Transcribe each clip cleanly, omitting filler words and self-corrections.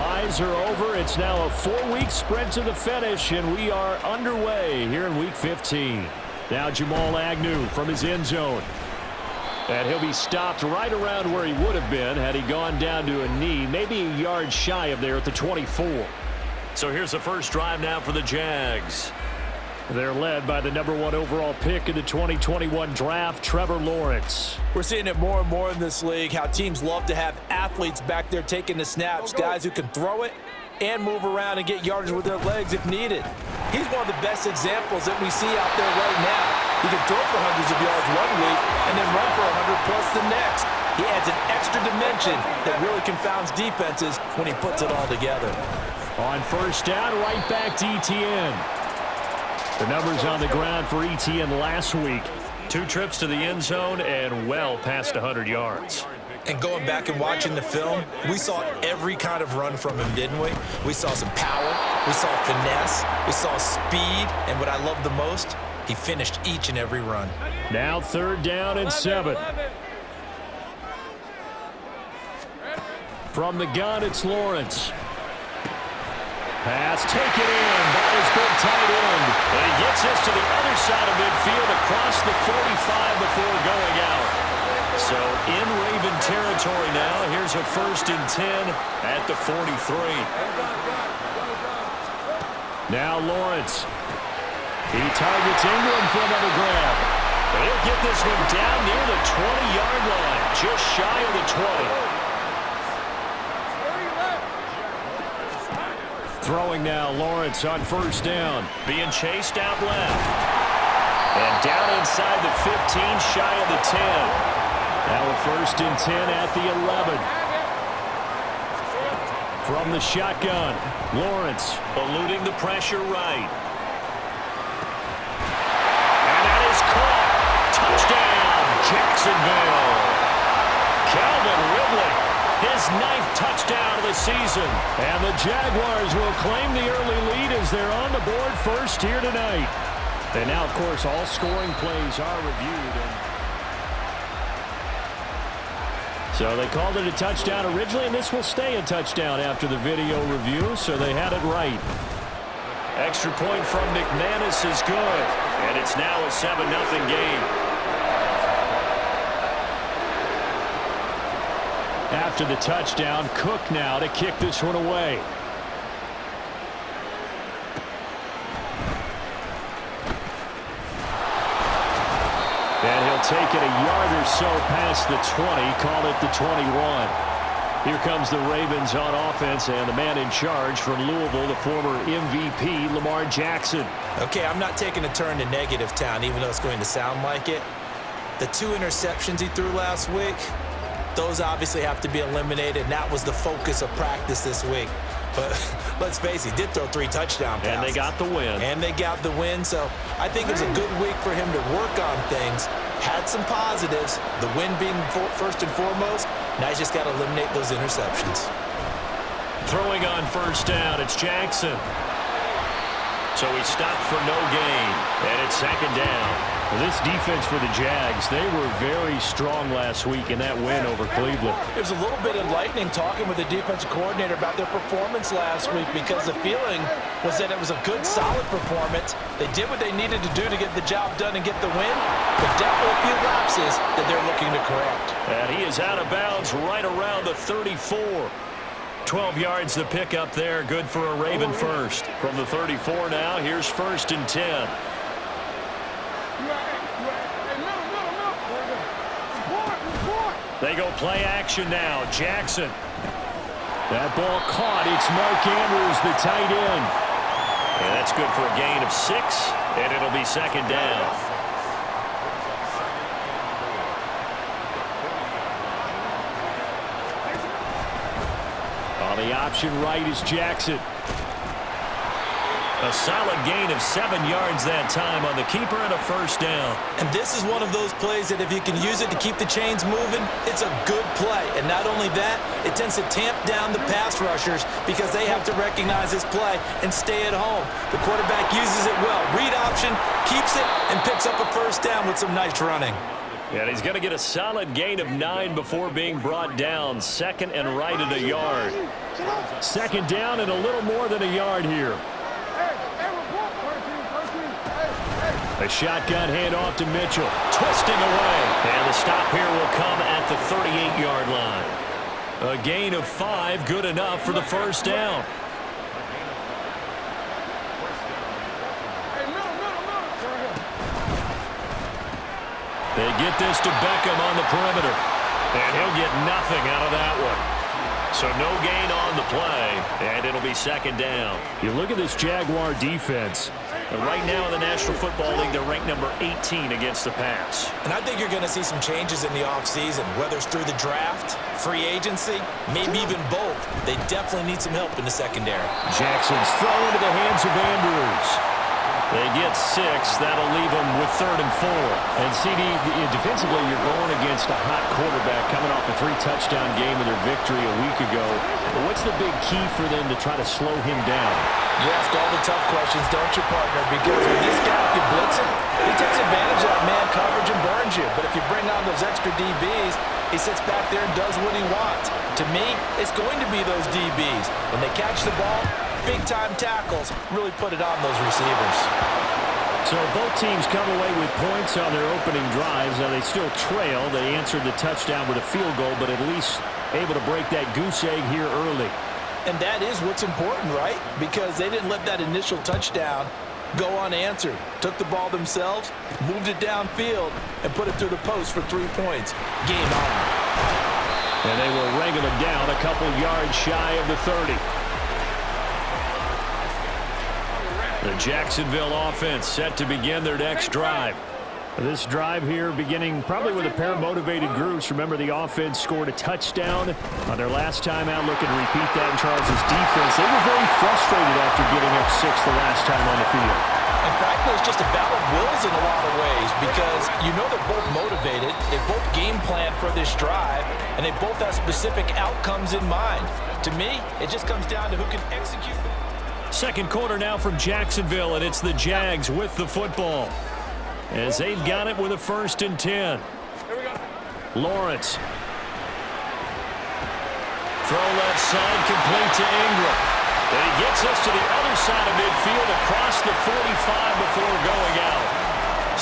Buys are over. It's now a 4-week sprint to the finish, and we are underway here in Week 15. Now Jamal Agnew from his end zone. And he'll be stopped right around where he would have been had he gone down to a knee, maybe a yard shy of there at the 24. So here's the first drive now for the Jags. They're led by the #1 overall pick in the 2021 draft, Trevor Lawrence. We're seeing it more and more in this league, how teams love to have athletes back there taking the snaps, guys who can throw it and move around and get yardage with their legs if needed. He's one of the best examples that we see out there right now. He can throw for hundreds of yards one week and then run for 100+ the next. He adds an extra dimension that really confounds defenses when he puts it all together. On first down, right back to Etienne. The numbers on the ground for Etienne last week. 2 trips to the end zone and well past 100 yards. And going back and watching the film, we saw every kind of run from him, didn't we? We saw some power, we saw finesse, we saw speed, and what I love the most, he finished each and every run. Now 3rd down and 7. From the gun, it's Lawrence. Pass taken in by his big tight end. And he gets this to the other side of midfield across the 45 before going out. So in Raven territory now. Here's a 1st and 10 at the 43. Now Lawrence. He targets Ingram for another grab. But he'll get this one down near the 20-yard line, just shy of the 20. Throwing now, Lawrence on first down. Being chased out left. And down inside the 15, shy of the 10. Now a 1st and 10 at the 11. From the shotgun, Lawrence eluding the pressure right. And that is caught. Touchdown, Jacksonville. Calvin Ridley. His 9th touchdown of the season. And the Jaguars will claim the early lead as they're on the board first here tonight. And now, of course, all scoring plays are reviewed. So they called it a touchdown originally, and this will stay a touchdown after the video review, so they had it right. Extra point from McManus is good. And it's now a 7-0 game. After the touchdown, Cook now to kick this one away. And he'll take it a yard or so past the 20, call it the 21. Here comes the Ravens on offense, and the man in charge from Louisville, the former MVP, Lamar Jackson. Okay, I'm not taking a turn to negative town, even though it's going to sound like it. The 2 interceptions he threw last week, those obviously have to be eliminated, and that was the focus of practice this week. But let's face it, he did throw 3 touchdown passes. And they got the win. And they got the win, so I think it was a good week for him to work on things. Had some positives, the win being first and foremost. Now he's just got to eliminate those interceptions. Throwing on first down, it's Jackson. So he stopped for no gain, and it's 2nd down. Well, this defense for the Jags, they were very strong last week in that win over Cleveland. It was a little bit enlightening talking with the defensive coordinator about their performance last week, because the feeling was that it was a good, solid performance. They did what they needed to do to get the job done and get the win, but definitely a few lapses that they're looking to correct. And he is out of bounds right around the 34. 12 yards the pick up there, good for a Raven first. From the 34 now, here's 1st and 10. They go play action now. Jackson. That ball caught. It's Mark Andrews, the tight end. And that's good for a gain of 6, and it'll be 2nd down. On the option right is Jackson. A solid gain of 7 yards that time on the keeper and a 1st down. And this is one of those plays that if you can use it to keep the chains moving, it's a good play. And not only that, it tends to tamp down the pass rushers because they have to recognize this play and stay at home. The quarterback uses it well. Read option, keeps it, and picks up a 1st down with some nice running. And he's going to get a solid gain of 9 before being brought down. Second and right at a yard. Second down and a little more than a yard here. A shotgun handoff to Mitchell. Twisting away. And the stop here will come at the 38-yard line. A gain of 5, good enough for the first down. They get this to Beckham on the perimeter. And he'll get nothing out of that one. So no gain on the play, and it'll be second down. You look at this Jaguar defense. And right now in the National Football League, they're ranked number 18 against the pass. And I think you're going to see some changes in the offseason, whether it's through the draft, free agency, maybe even both. They definitely need some help in the secondary. Jackson's throw into the hands of Andrews. They get 6. That'll leave them with 3rd and 4. And CD, defensively, you're going against a hot quarterback coming off a 3-touchdown game in their victory a week ago. But what's the big key for them to try to slow him down? You ask all the tough questions, don't you, partner? Because when this guy can blitz him, he takes advantage of man coverage and burns you. But if you bring on those extra DBs, he sits back there and does what he wants. To me, it's going to be those DBs. When they catch the ball, big-time tackles really put it on those receivers. So both teams come away with points on their opening drives. Now they still trail. They answered the touchdown with a field goal, but at least able to break that goose egg here early. And that is what's important, right? Because they didn't let that initial touchdown go unanswered. Took the ball themselves, moved it downfield, and put it through the post for 3 points. Game on. And they will wrangle them down a couple yards shy of the 30. The Jacksonville offense set to begin their next drive. This drive here beginning probably with a pair of motivated groups. Remember, the offense scored a touchdown on their last time out. Looking to repeat that in Charles' defense. They were very frustrated after giving up 6 the last time on the field. And frankly, it's just a battle of wills in a lot of ways because you know they're both motivated. They both game plan for this drive, and they both have specific outcomes in mind. To me, it just comes down to who can execute. Second quarter now from Jacksonville, and it's the Jags with the football. As they've got it with a 1st and 10. Lawrence. Throw left side, complete to Ingram. And he gets us to the other side of midfield across the 45 before going out.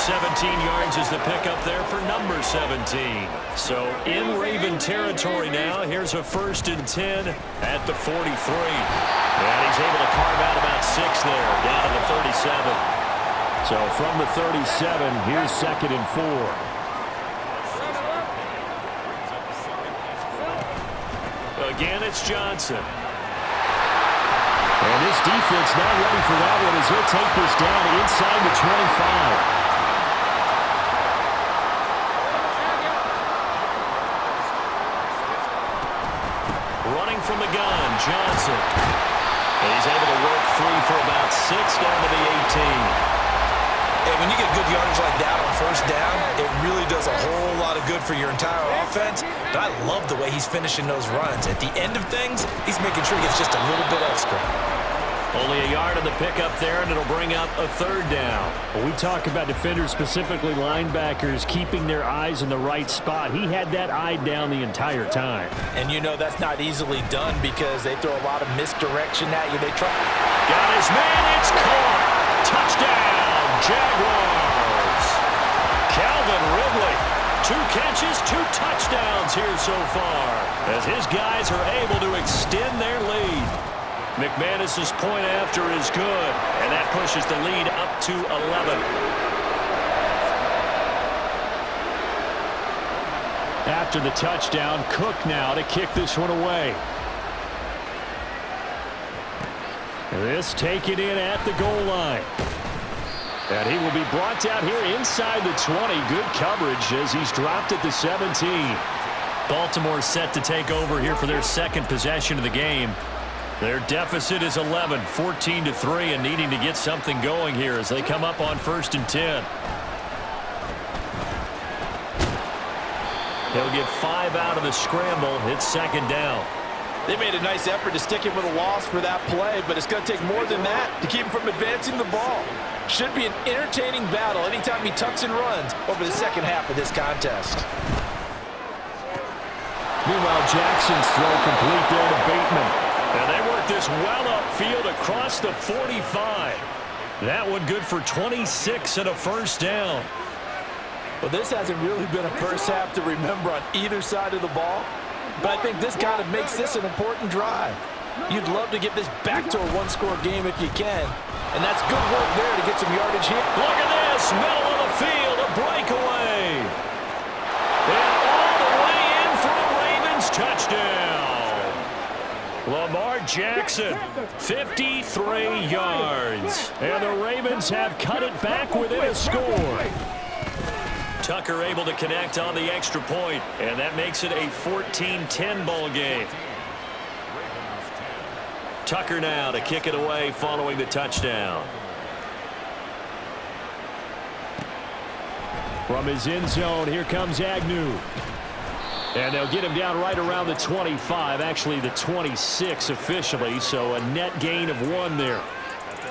17 yards is the pickup there for number 17. So in Raven territory now. Here's a 1st and 10 at the 43. And he's able to carve out about 6 there, down to the 37. So from the 37, here's 2nd and 4. Again, it's Johnson. And this defense not ready for that one as he'll take this down inside the 25. Running from the gun, Johnson. And he's able to work free for about 6 down to the 18. Hey, when you get good yardage like that on 1st down, it really does a whole lot of good for your entire offense. But I love the way he's finishing those runs. At the end of things, he's making sure he gets just a little bit extra. Only a yard on the pickup there, and it'll bring up a 3rd down. Well, we talk about defenders, specifically linebackers, keeping their eyes in the right spot. He had that eye down the entire time. And you know that's not easily done because they throw a lot of misdirection at you. They try. Got his man. It's caught. Touchdown, Jaguars. Calvin Ridley. 2 catches, 2 touchdowns here so far as his guys are able to extend their lead. McManus's point after is good, and that pushes the lead up to 11. After the touchdown, Cook now to kick this one away. This taken in at the goal line. And he will be brought down here inside the 20. Good coverage as he's dropped at the 17. Baltimore set to take over here for their 2nd possession of the game. Their deficit is 11, 14-3, and needing to get something going here as they come up on 1st and 10. He'll get 5 out of the scramble. It's 2nd down. They made a nice effort to stick him with a loss for that play, but it's going to take more than that to keep him from advancing the ball. Should be an entertaining battle anytime he tucks and runs over the second half of this contest. Meanwhile, Jackson's throw complete there to Bateman. And they work this well upfield across the 45. That one good for 26 and a first down. Well, this hasn't really been a first half to remember on either side of the ball, but I think this kind of makes this an important drive. You'd love to get this back to a one-score game if you can, and that's good work there to get some yardage here. Look at this, middle of the field, a breakaway. And all the way in for a Ravens touchdown. Lamar Jackson, 53 yards. And the Ravens have cut it back within a score. Tucker able to connect on the extra point, and that makes it a 14-10 ball game. Tucker now to kick it away following the touchdown. From his end zone, here comes Agnew. And they'll get him down right around the 25, actually the 26 officially, so a net gain of 1 there.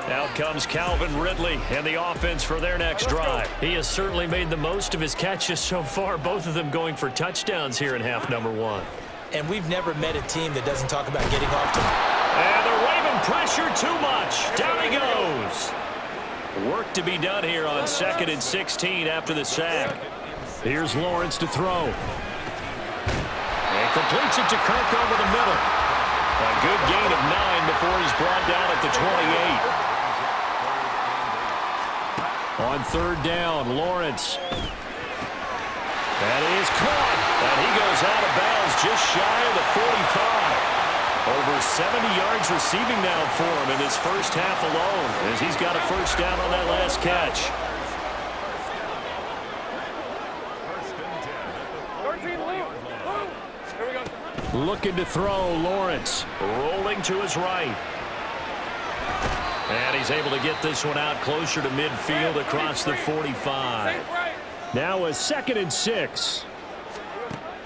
Out comes Calvin Ridley and the offense for their next drive. He has certainly made the most of his catches so far, both of them going for touchdowns here in half number 1. And we've never met a team that doesn't talk about getting off to. And the Raven pressure too much. Down he goes. Work to be done here on 2nd and 16 after the sack. Here's Lawrence to throw. And completes it to Kirk over the middle. A good gain of 9 before he's brought down at the 28. On 3rd down, Lawrence. That is caught. And he goes out of bounds just shy of the 45. Over 70 yards receiving now for him in his first half alone, as he's got a first down on that last catch. Looking to throw, Lawrence. Rolling to his right. And he's able to get this one out closer to midfield across the 45. Now a 2nd and 6.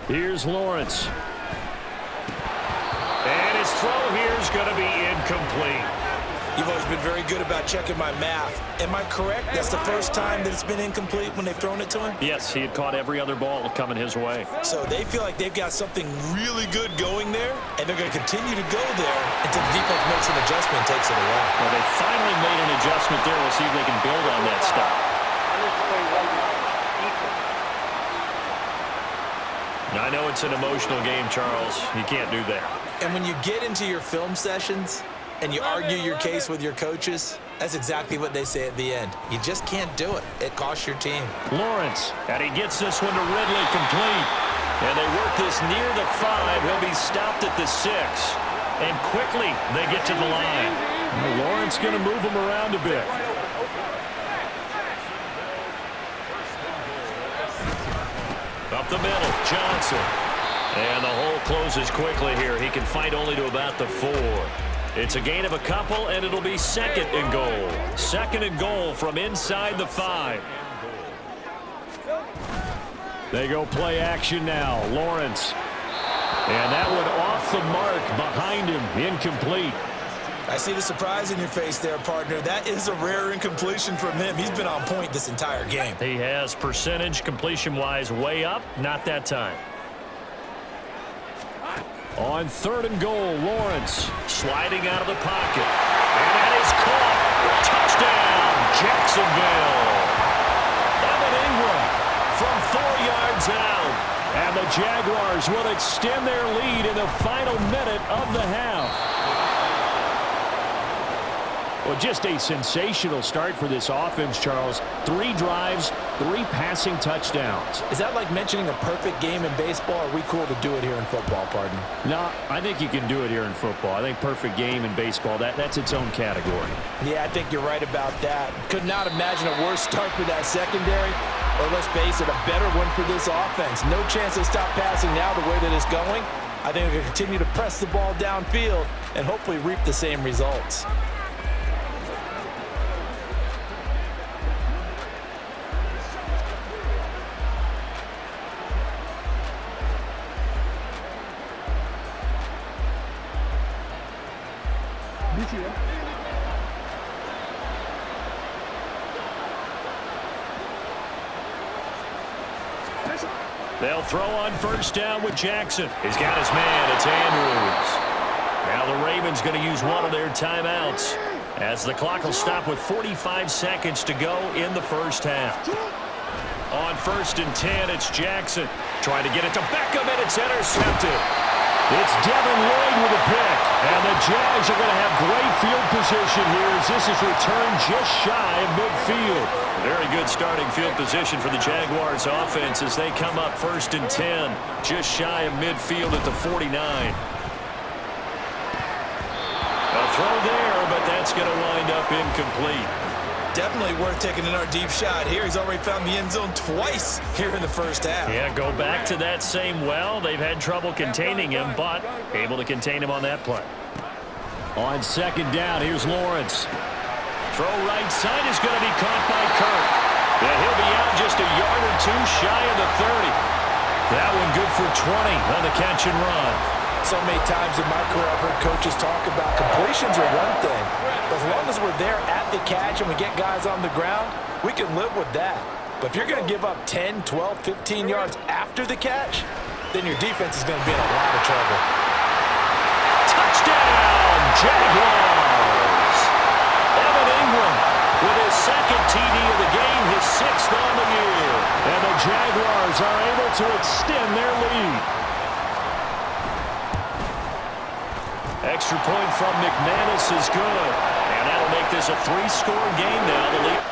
Here's Lawrence. And his throw here is going to be incomplete. You've always been very good about checking my math. Am I correct? That's the first time that it's been incomplete when they've thrown it to him? Yes, he had caught every other ball coming his way. So they feel like they've got something really good going there, and they're going to continue to go there until the defense makes an adjustment and takes it away. Well, they finally made an adjustment there. We'll see if they can build on that stop. I know it's an emotional game, Charles. You can't do that. And when you get into your film sessions and you argue your case with your coaches, that's exactly what they say at the end. You just can't do it. It costs your team. Lawrence, and he gets this one to Ridley complete. And they work this near the 5. He'll be stopped at the 6. And quickly they get to the line. Lawrence going to move him around a bit. Up the middle, Johnson. And the hole closes quickly here. He can fight only to about the 4. It's a gain of a couple, and it'll be 2nd and goal. 2nd and goal from inside the 5. They go play action now. Lawrence. And that one off the mark behind him. Incomplete. I see the surprise in your face there, partner. That is a rare incompletion from him. He's been on point this entire game. He has percentage completion-wise way up. Not that time. On 3rd and goal, Lawrence sliding out of the pocket. And that is caught. Touchdown, Jacksonville. Evan Ingram from 4 yards out. And the Jaguars will extend their lead in the final minute of the half. Well, just a sensational start for this offense, Charles. 3 drives, 3 passing touchdowns. Is that like mentioning a perfect game in baseball? Or are we cool to do it here in football, partner? No, I think you can do it here in football. I think perfect game in baseball, that's its own category. Yeah, I think you're right about that. Could not imagine a worse start for that secondary. Or let's face it, a better one for this offense. No chance to stop passing now the way that it's going. I think we can continue to press the ball downfield and hopefully reap the same results. They'll throw on first down with Jackson. He's got his man. It's Andrews. Now the Ravens going to use one of their timeouts as the clock will stop with 45 seconds to go in the first half. On 1st and 10, it's Jackson. Trying to get it to Beckham, and it's intercepted. It's Devin Lloyd with a pick. And the Jags are going to have great field position here as this is returned just shy of midfield. Very good starting field position for the Jaguars offense as they come up 1st and 10, just shy of midfield at the 49. A throw there, but that's going to wind up incomplete. Definitely worth taking another deep shot here. He's already found the end zone twice here in the first half. Yeah, go back to that same well. They've had trouble containing him, but able to contain him on that play. On 2nd down, here's Lawrence. Throw right side is going to be caught by Kirk. And he'll be out just a yard or two shy of the 30. That one good for 20 on the catch and run. So many times in my career I've heard coaches talk about completions are one thing. But as long as we're there at the catch and we get guys on the ground, we can live with that. But if you're going to give up 10, 12, 15 yards after the catch, then your defense is going to be in a lot of trouble. Touchdown, Jaguars! Evan Ingram with his 2nd TD of the game, his 6th on the year. And the Jaguars are able to extend their lead. Extra point from McManus is good. And that'll make this a 3-score game now. The lead.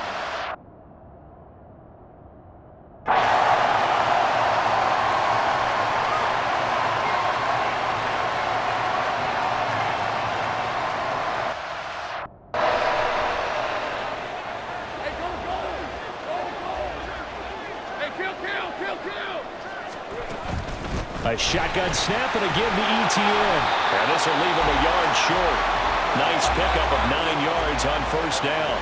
A shotgun snap and again to ETN. And this will leave him a yard short. Nice pickup of 9 yards on 1st down.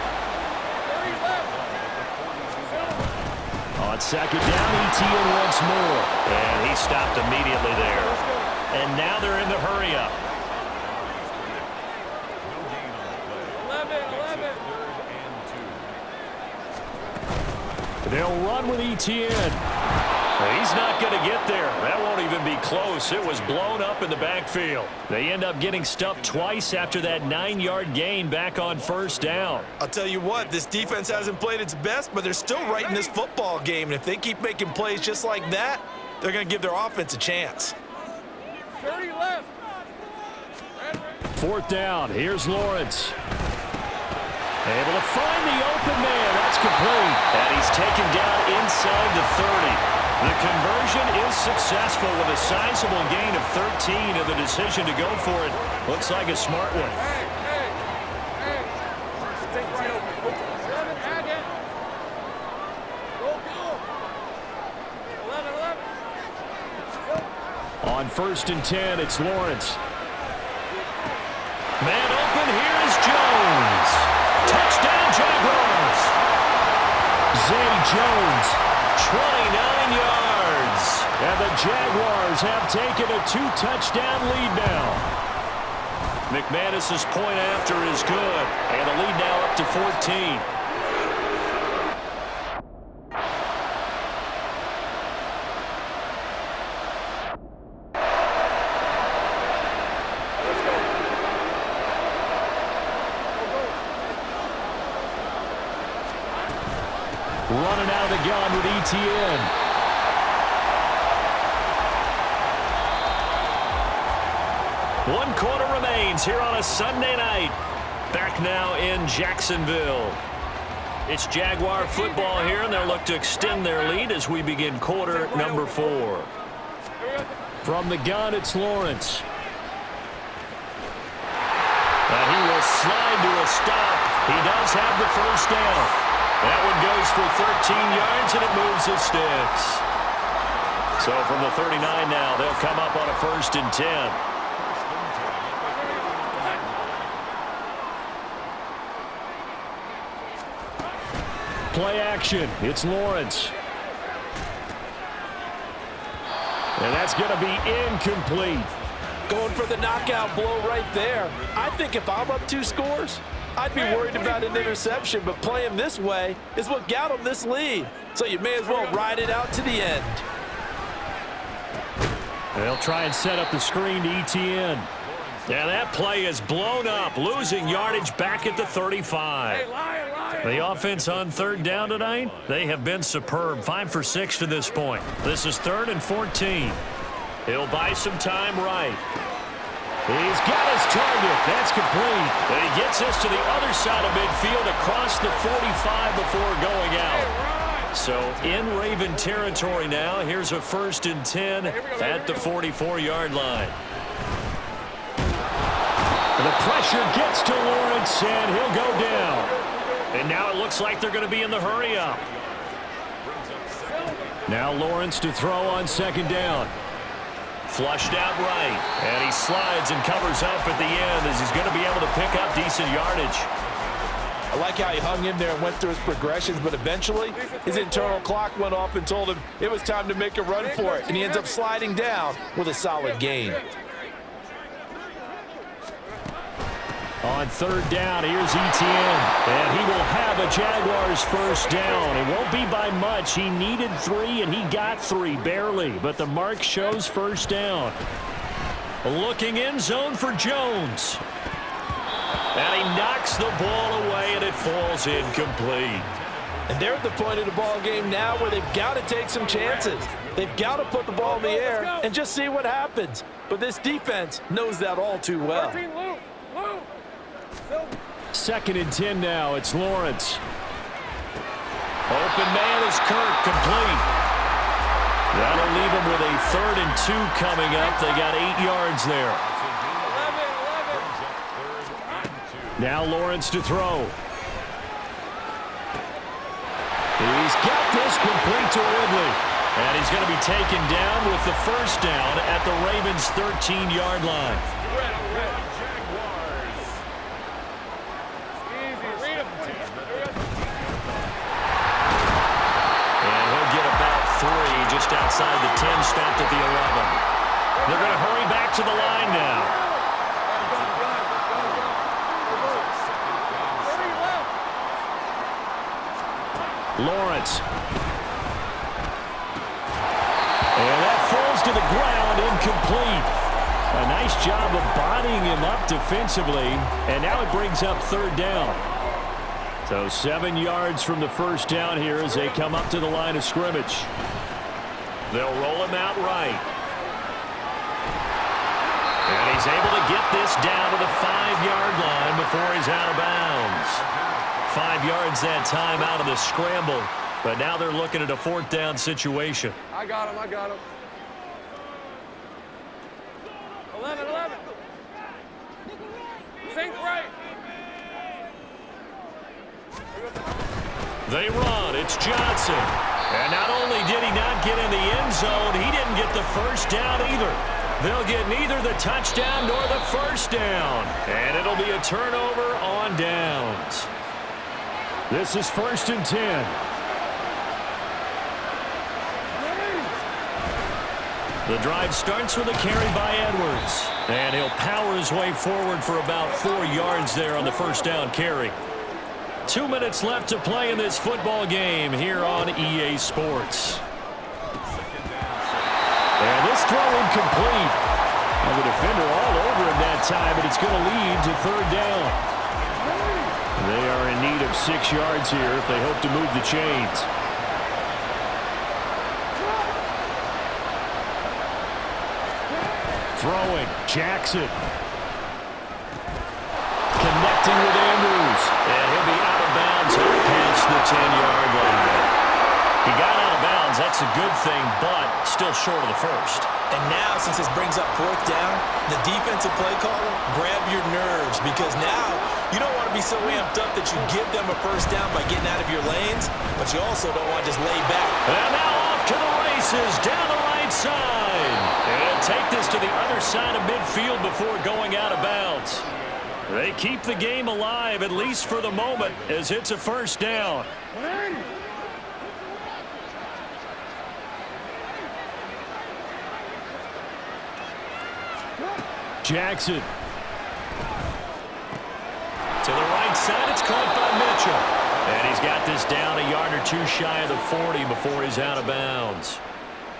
On 2nd down, ETN once more. And he stopped immediately there. And now they're in the hurry-up. 11. They'll run with ETN. He's not going to get there. That won't even be close. It was blown up in the backfield. They end up getting stuffed twice after that 9-yard gain back on 1st down. I'll tell you what, this defense hasn't played its best, but they're still right in this football game. And if they keep making plays just like that, they're going to give their offense a chance. 30 left. 4th down. Here's Lawrence. Able to find the open man. That's complete. And he's taken down inside the 30. The conversion is successful with a sizable gain of 13, and the decision to go for it looks like a smart one. Hey. Stay right open. 7, add it. Go. 11. On 1st and 10, it's Lawrence. Man open, here's Jones. Touchdown, Jaguars. Zay Jones. 29 yards. And the Jaguars have taken a 2-touchdown lead now. McManus's point after is good. And the lead now up to 14. Running out of the gun with ETN. One quarter remains here on a Sunday night. Back now in Jacksonville. It's Jaguar football here, and they'll look to extend their lead as we begin quarter number 4. From the gun, it's Lawrence. And he will slide to a stop. He does have the first down. That one goes for 13 yards, and it moves the sticks. So from the 39 now, they'll come up on a 1st and 10. Play action. It's Lawrence. And that's going to be incomplete. going for the knockout blow right there. I think if I'm up 2 scores, I'd be worried about an interception, but playing this way is what got him this lead. So you may as well ride it out to the end. They'll try and set up the screen to ETN. Yeah, that play is blown up, losing yardage back at the 35. The offense on 3rd down tonight, they have been superb. 5 for 6 to this point. This is 3rd and 14. He'll buy some time right. He's got his target. That's complete. And he gets us to the other side of midfield across the 45 before going out. So in Raven territory now. Here's a 1st and 10 at the 44-yard line. The pressure gets to Lawrence, and he'll go down. And now it looks like they're going to be in the hurry-up. Now Lawrence to throw on 2nd down. Flushed out right, and he slides and covers up at the end as he's going to be able to pick up decent yardage. I like how he hung in there and went through his progressions, but eventually his internal clock went off and told him it was time to make a run for it, and he ends up sliding down with a solid gain. On 3rd down, here's ETN, and he will have a Jaguars 1st down. It won't be by much. He needed 3, and he got 3, barely, but the mark shows 1st down. Looking in zone for Jones. And he knocks the ball away, and it falls incomplete. And they're at the point of the ball game now where they've got to take some chances. They've got to put the ball in the air and just see what happens. But this defense knows that all too well. 2nd and 10 now. It's Lawrence. Open man is Kirk, complete. That'll leave him with a 3rd and 2 coming up. They got 8 yards there. Now Lawrence to throw. He's got this complete to Ridley. And he's going to be taken down with the 1st down at the Ravens' 13-yard line. And he'll get about 3 just outside the 10, stopped at the 11. They're going to hurry back to the line now. Lawrence. And that falls to the ground, incomplete. A nice job of bodying him up defensively, and now it brings up 3rd down. So 7 yards from the 1st down here as they come up to the line of scrimmage. They'll roll him out right. And he's able to get this down to the 5-yard line before he's out of bounds. 5 yards that time out of the scramble, but now they're looking at a 4th down situation. I got him. 11. Think right. They run. It's Johnson. And not only did he not get in the end zone, he didn't get the 1st down either. They'll get neither the touchdown nor the 1st down. And it'll be a turnover on downs. This is 1st and 10. The drive starts with a carry by Edwards. And he'll power his way forward for about 4 yards there on the 1st down carry. 2 minutes left to play in this football game here on EA Sports. And this throw incomplete. And the defender all over him that time, but it's going to lead to 3rd down. They are in need of 6 yards here if they hope to move the chains. Throwing, Jackson. Connecting with Andrews. And he'll be out of bounds past the 10-yard line. He got out of bounds. That's a good thing, but still short of the 1st. And now, since this brings up 4th down, the defensive play caller, grab your nerves, because now you don't want to be so amped up that you give them a 1st down by getting out of your lanes, but you also don't want to just lay back. And now off to the races down the right side. And take this to the other side of midfield before going out of bounds. They keep the game alive, at least for the moment, as it's a 1st down. Jackson. To the right side, it's caught by Mitchell. And he's got this down a yard or two shy of the 40 before he's out of bounds.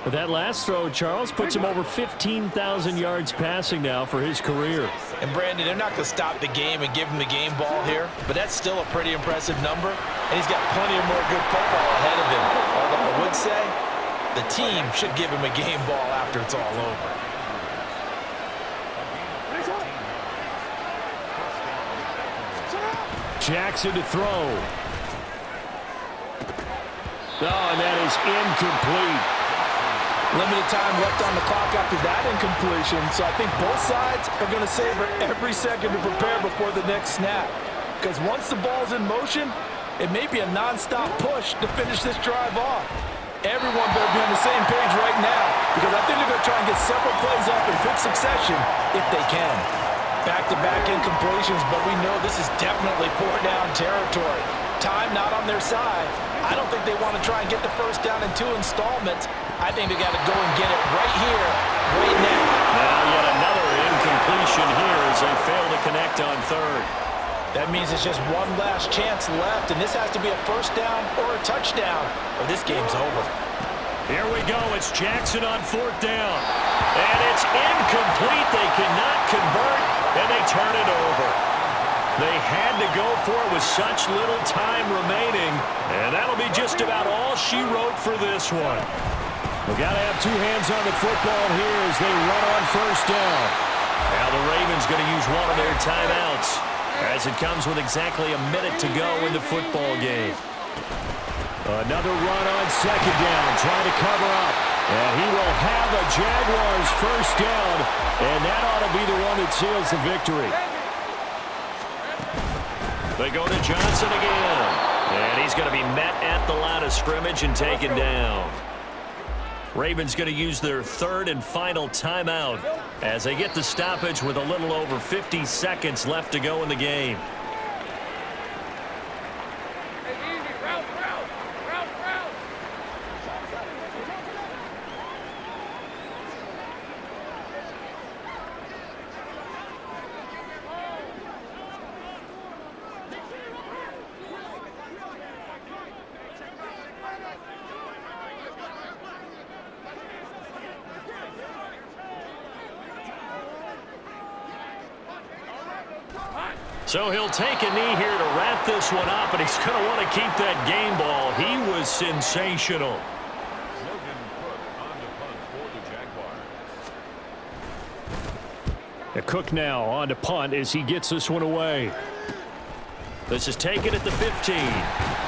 But that last throw, Charles, puts him over 15,000 yards passing now for his career. And Brandon, they're not going to stop the game and give him the game ball here, but that's still a pretty impressive number, and he's got plenty of more good football ahead of him. Although I would say the team should give him a game ball after it's all over. Jackson to throw. Oh, and that is incomplete. Limited time left on the clock after that incompletion, so I think both sides are going to savor every second to prepare before the next snap. Because once the ball's in motion, it may be a non-stop push to finish this drive off. Everyone better be on the same page right now, because I think they're going to try and get several plays off in quick succession if they can. Back-to-back incompletions, but we know this is definitely four-down territory. Time not on their side. I don't think they want to try and get the first down in 2 installments. I think they got to go and get it right here, right now. Now yet another incompletion here as they fail to connect on third. That means it's just one last chance left, and this has to be a first down or a touchdown, or this game's over. Here we go. It's Jackson on 4th down. And it's incomplete. They cannot convert, and they turn it over. They had to go for it with such little time remaining, and that'll be just about all she wrote for this one. We've got to have two hands on the football here as they run on first down. Now the Ravens going to use one of their timeouts as it comes with exactly a minute to go in the football game. Another run on second down, trying to cover up. And he will have a Jaguars first down, and that ought to be the one that seals the victory. They go to Johnson again. And he's going to be met at the line of scrimmage and taken down. Ravens going to use their third and final timeout as they get the stoppage with a little over 50 seconds left to go in the game. So he'll take a knee here to wrap this one up, and he's going to want to keep that game ball. He was sensational. Cook now on to punt as he gets this one away. This is taken at the 15.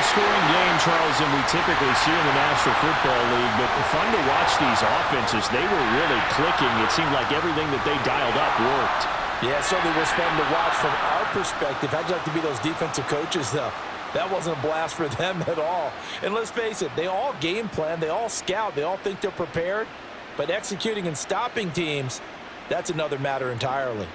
Scoring game, Charles, than we typically see in the National Football League, but fun to watch these offenses. They were really clicking. It seemed like everything that they dialed up worked. Yeah, it certainly was fun to watch from our perspective. How'd you like to be those defensive coaches, though? That wasn't a blast for them at all. And let's face it, they all game plan, they all scout, they all think they're prepared, but executing and stopping teams, that's another matter entirely.